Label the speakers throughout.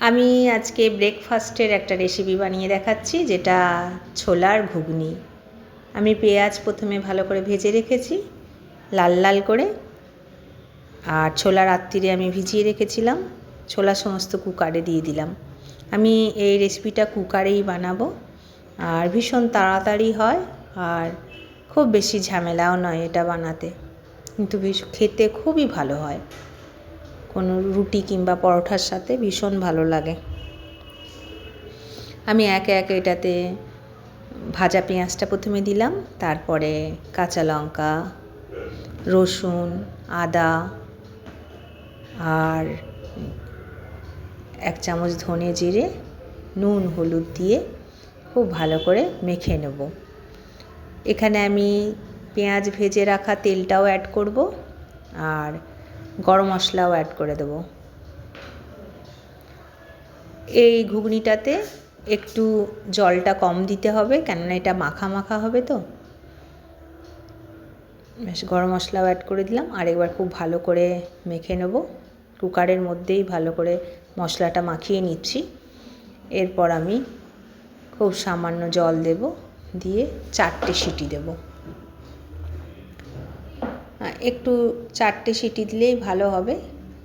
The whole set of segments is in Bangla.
Speaker 1: আমি আজকে ব্রেকফাস্টের একটা রেসিপি বানিয়ে দেখাচ্ছি, যেটা ছোলার ঘুগনি। আমি পেঁয়াজ প্রথমে ভালো করে ভেজে রেখেছি লাল লাল করে, আর ছোলা রাত্রিরে আমি ভিজিয়ে রেখেছিলাম। ছোলা সমস্ত কুকারে দিয়ে দিলাম। আমি এই রেসিপিটা কুকারেই বানাবো, আর ভীষণ তাড়াতাড়ি হয়, আর খুব বেশি ঝামেলাও নয় এটা বানাতে, কিন্তু খেতে খুবই ভালো হয়। কোনো রুটি কিংবা পরোটার সাথে ভীষণ ভালো লাগে। আমি একে একে এটাতে ভাজা পেঁয়াজটা প্রথমে দিলাম, তারপরে কাঁচা লঙ্কা, রসুন, আদা আর 1 চামচ ধনে জিরে, নুন হলুদ দিয়ে খুব ভালো করে মেখে নেব। এখানে আমি পেঁয়াজ ভেজে রাখা তেলটাও অ্যাড করব, আর গরম মশলাও অ্যাড করে দেব। এই ঘুগনিটাতে একটু জলটা কম দিতে হবে, কেননা এটা মাখা মাখা হবে তো। বেশ, গরম মশলাও অ্যাড করে দিলাম, আর একবার খুব ভালো করে মেখে নেব। কুকারের মধ্যেই ভালো করে মশলাটা মাখিয়ে নিচ্ছি। এরপর আমি খুব সামান্য জল দেব, দিয়ে 4টে সিটি দেব। একটু 4টে সিটি দিলেই ভালো হবে,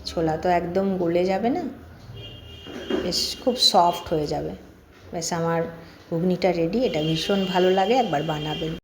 Speaker 1: ছোলা তো একদম গলে যাবে না, বেশ খুব সফট হয়ে যাবে। ব্যাস, আমার ঘুগনিটা রেডি। এটা ভীষণ ভালো লাগে, একবার বানাবেন।